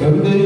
Thank you.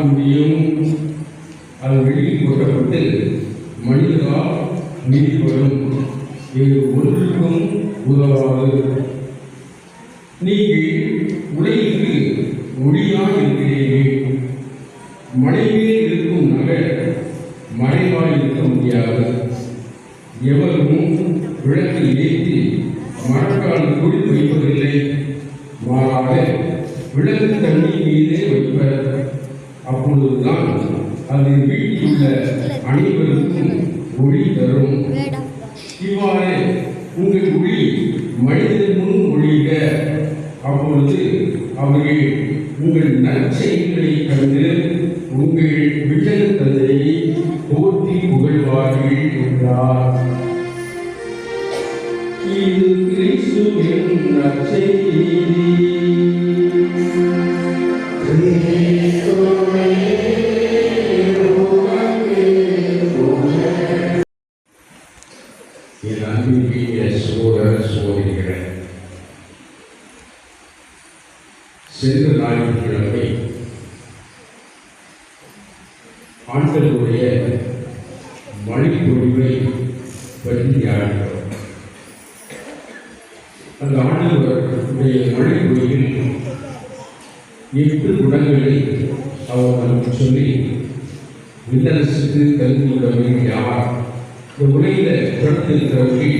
முடியும். அது வெளியில் கொட்டப்பட்டு மனிதரால் மீட்படும். இது ஒன்றுக்கும் உதவாது. நீங்கள் உலகிற்கு ஒளியாய் இருக்கிறீர்கள். மலையிலே இருக்கும் நகர் மறைவாய் இருக்க முடியாது. எவரும் விளக்கை ஏற்றி மரக்காலுக்குள் வைப்பதில்லை. மாறாக விளக்கு தண்ணீர் மீதே வைப்பர். அப்பொழுதுதான் அது வீட்டில் உள்ள அனைவருக்கும் ஒளி தரும். இவ்வாறு உங்கள் ஒளி மனிதன் முன் ஒளிக. அப்பொழுது அவர்கள் உங்கள் நற்செயல்களை கண்டு உங்கள் விண்ணக தந்தையை போற்றி புகழ்வார்கள் என்றார். இது கிறிஸ்துவின் நற்செய்தி. என் அன்பிற்குரிய சகோதர சகோதரிகளே, சென்ற ஞாயிற்றுக்கிழமை ஆண்களுடைய மழைப்பொழிவை பற்றி தியானிக்கிறோம். அந்த ஆண்டவருடைய மழைப்பொழிவில் 8 குணங்களை அவர் நமக்கு சொல்லி, விண்ணரசுக்கு கல்வியுள்ளவர்கள் யார், இந்த உலகில் பிறந்திருக்கிறவர்கள்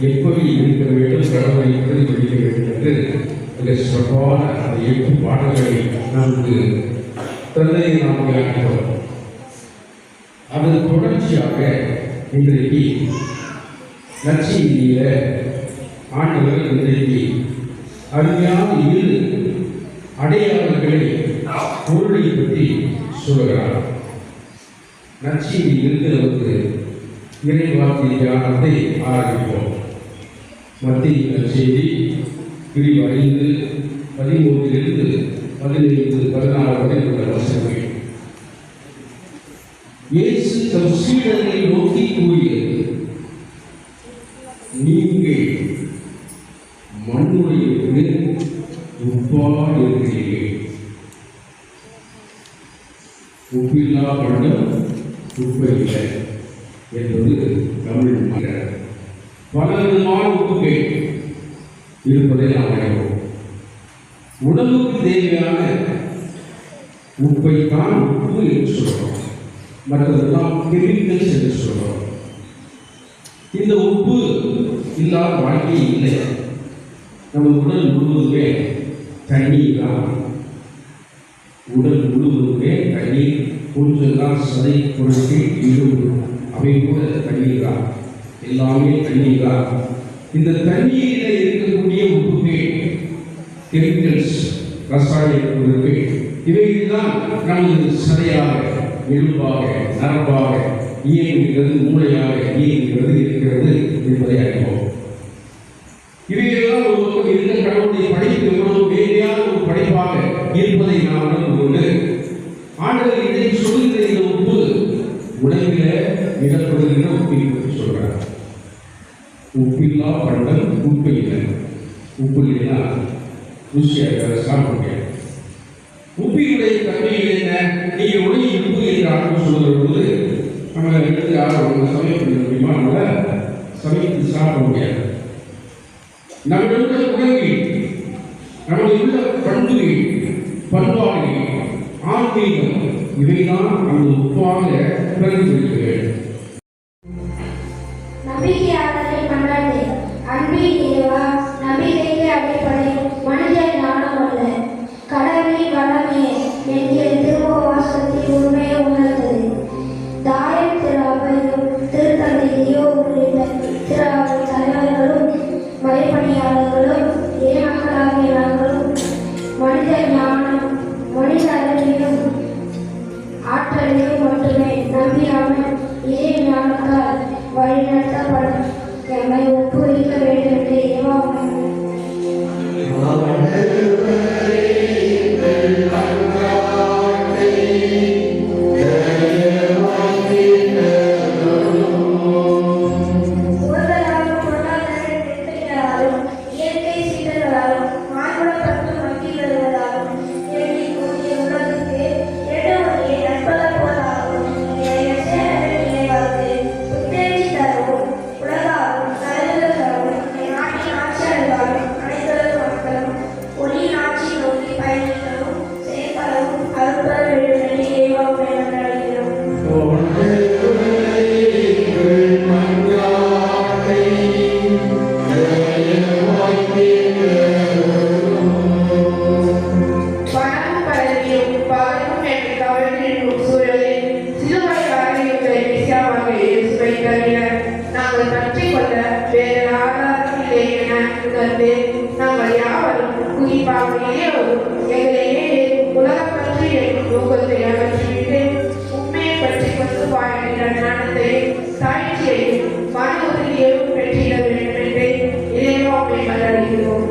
எப்படி இருக்க வேண்டும், கடவுளை எப்படி படிக்க வேண்டும் என்று மிக சிறப்பான அந்த 8 பாடல்களை நமக்கு தந்தையை நாம் தியானிக்கிறோம். அதன் தொடர்ச்சியாக இன்றைக்கு நற்செய்தியில ஆண்டவர் இன்றைக்கு அருமையான 7 அடையாளங்களை பொருளை பற்றி சொல்கிறார். நற்செய்தியில் நமக்கு இறைவார்த்தை தியானத்தை ஆரம்பிப்போம். மத்திய நற்செய்தி பிரிவு 5 13 15 16 வரை உள்ள வசனங்கள். இயேசு தம் சீடர்களை நோக்கி கூறியது, நீங்கள் மண்ணுடையவருக்கு உப்பாக இருக்கிறீர்கள். உப்பில்லா பண்டம் உப்பை இல்லை என்பது தமிழ் மொழி. பல விதமான உப்புகள் இருப்பதை நாம் அறிவோம். உணவுக்கு தேவையான உப்பைத்தான் உப்பு என்று சொல்கிறோம், மற்றதெல்லாம் கெமிக்கல்ஸ் என்று சொல்கிறோம். இந்த உப்பு இல்லாத வாழ்க்கை இல்லை. நம்ம உடல் முழுவதுமே தண்ணீர் தான். உடல் முழுவதுமே தண்ணீர், கொஞ்சம் தான் சதை பொருட்கள், இரும்பு, அவை கூட தண்ணீர் தான். எல்லாமே தண்ணீர் தான். இந்த தண்ணீரில் இருக்கக்கூடிய உப்புகள், கெமிக்கல்ஸ், ரசாயன பொருட்கள், இவைதான் நமது சதையாக, எலும்பாக, நரம்பாக இயங்குகிறது, மூளையாக இயங்குகிறது இருக்கிறது என்பதை அறிவோம். இவையெல்லாம் ஒரு பக்கம் இருந்த கடவுளுடைய படைப்பு எவ்வளவு வேலையான ஒரு படைப்பாக இருப்பதை நாம் உணர்ந்து கொண்டு, ஆண்டவர் இதை சொல்லுகிற இந்த உப்பு உலகில இடப்படுகிற உப்பை பற்றி சொல்கிறார். உப்பில்லா பண்டம் உப்பு இல்லை. உப்பு இல்லைன்னா ருசியாக சாப்பிட முடியாது. உப்பினுடைய தன்மையில் என்ன? நீங்கள் உடைய உப்பு என்று ஆண்டு சொல்லுகிற பொழுது நம்ம எடுத்து யாரும் சமையல் பண்ண முடியுமா? நம்மளால் சமைத்து சாப்பிட முடியாது. நம்முடைய உள்ள குணங்கள், நம்முடைய உள்ள பண்புகள், பண்பாடுகள், ஆன்மீகம், இவைதான் அந்த உப்பாக பிரதிபலிக்கிறது. நம்பிக்கையாளரை மன்றாடு. அன்பின் இறைவா, நம்பிக்கைக்கு அடிப்படை மனித ஞானம் அல்ல, கடவுளின் வளமே என்கிற திருவாசகத்தின் உண்மையை உணர்ந்தது. தாயம் திரு அவையும் திருத்தந்தை லியோ உள்ளிட்ட திரு அவை தலைவர்களும் மறைப்பணியாளர்களும் இறைமக்களாகிய நாங்களும் மனித ஞானம், மனித அறிவையும் ஆற்றலையும் மட்டுமே நம்பியாமல் இறை ஞானத்தால் வழிநடத்தப்படும் எம்மை ஒப்புவிக்க வேண்டும் என்று இறைவா இயற்கை சீடர்களாலும் மானுட பட்டு மக்கள் வருவதாலும் உலகத்துக்கு தவிர நாங்கள் பற்றி கொள்ள வேறு ஆதாரம் இல்லை என உணர்ந்து நாங்கள் யாவரும் குறிப்பாக இளையோரும் எங்களையே உலகம் பற்றி எனும் நோக்கத்தை அகற்றிவிட்டு உண்மையை பற்றி கொண்டு வாழ்கின்ற ஞானத்தையும் தாய்ச்சியையும் மன உறுதியையும் பெற்றிட வேண்டும் என்று இறைவாமை மலர்கிறோம்.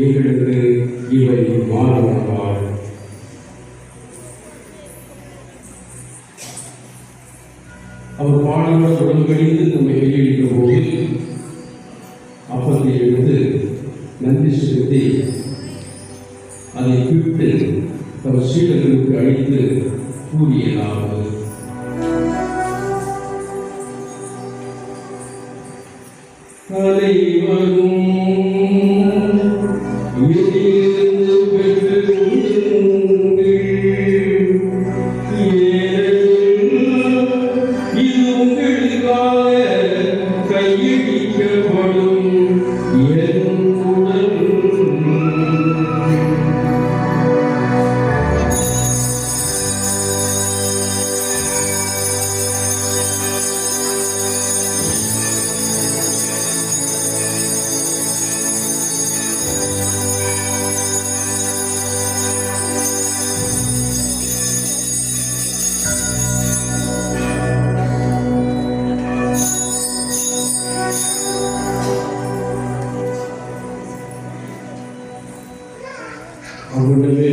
எங்களுக்கு இவை மாறுவார்கள். அவர் பாடலோடு உடன்படிந்து நம்மை வெளியிட்ட போது அப்பத்தை எடுத்து நன்றி செலுத்தி அதை பிட்டு தம் சீடர்களுக்கு அளித்து கூறியதாவது: அனைவரும் இதிலிருந்து பெற்று உண்ணுங்கள். இது உங்களுக்காக கையளிக்கப்படும் என் உடல். அவர்களுமே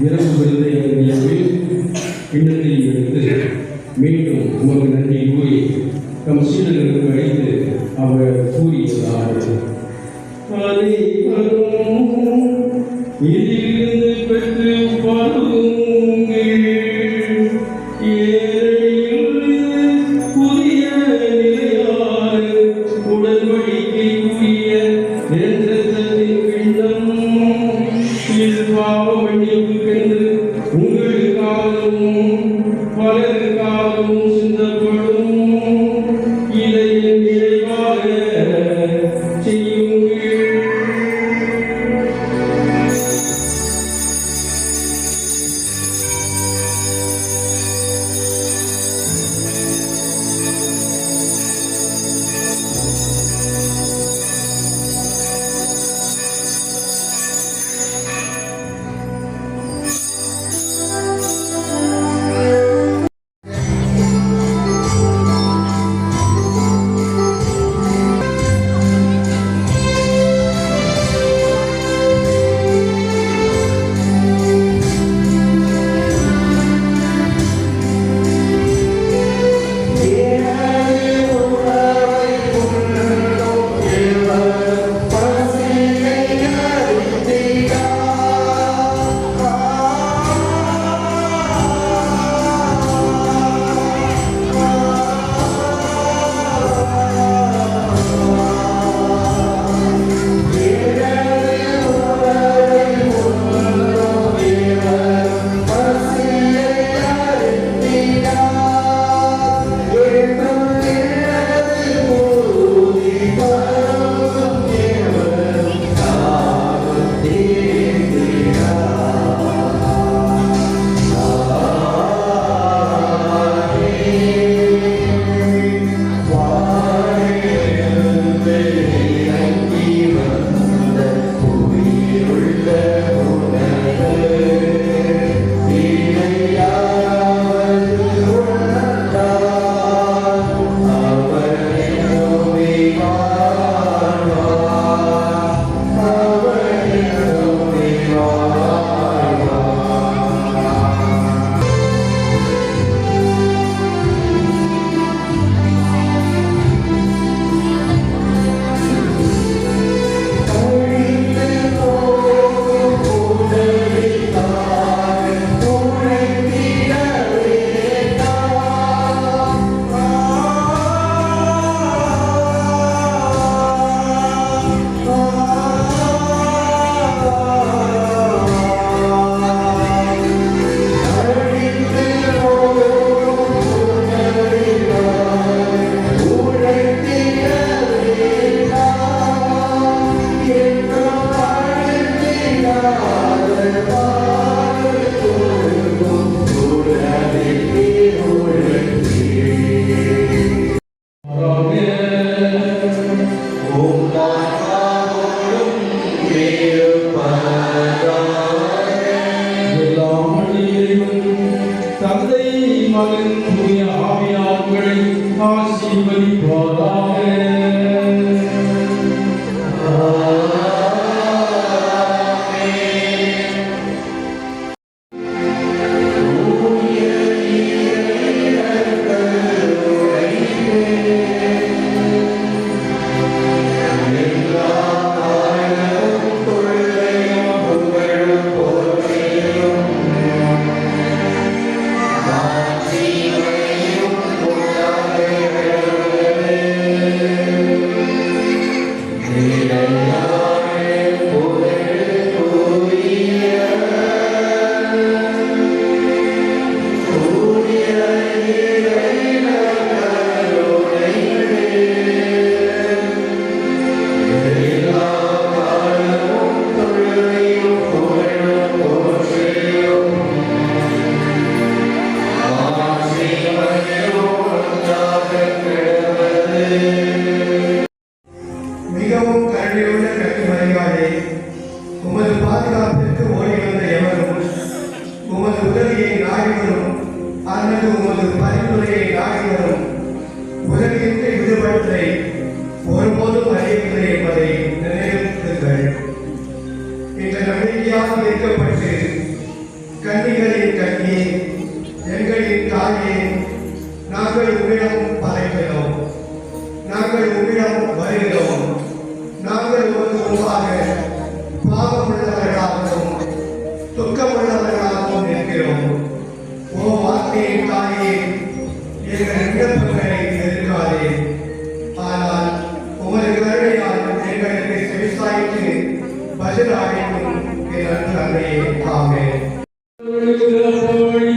இரவு விருந்தை அருந்தியபின் கிண்ணத்தை எடுத்து மீண்டும் உமக்கு நன்றி கூறி தம் சீடர்களுக்கு அழைத்து அவர் கூறியதாவது: அனைவரும் இதிலிருந்து பெற்று பருகுங்கள். ஏனெனில் புதிய நிலையான உடன்படிக்கை மிகவும் கருணையுள்ள கட்டுமறையாளே, உமது பாதுகாப்பிற்கு ஓடி வந்த எவரும் உமது உதவியை நாடி வரும் அல்லது உமது பரிந்துரையை நாடி வரும் உதவியின்றி விடுபட்டதை ஒருபோதும் அறியவில்லை என்பதை நினைவுறுத்துங்கள். இந்த நம்பிக்கையாக இருக்கப்பட்டு கன்னிகளின் கண்ணி எங்களின் தாயே, நாங்கள் உம்மிடம் பதைக்கிறோம், நாங்கள் உம்மிடம் வருகிறோம். நாங்கள் உமக்கு முன்பாக பாவமுள்ளவர்களாகவும் துக்கமுள்ளவர்களாகவும் இருக்கிறோம். ஓ வார்த்தையின் தாயே, எங்கள் விண்ணப்பங்களை எதிர்க்காதே, ஆனால் உமது கருணையால் எங்களுக்கு செவிசாய்த்து பதிலளிக்கும் என் அன்பு தந்தையே. ஆமென். இடைவிடாமல்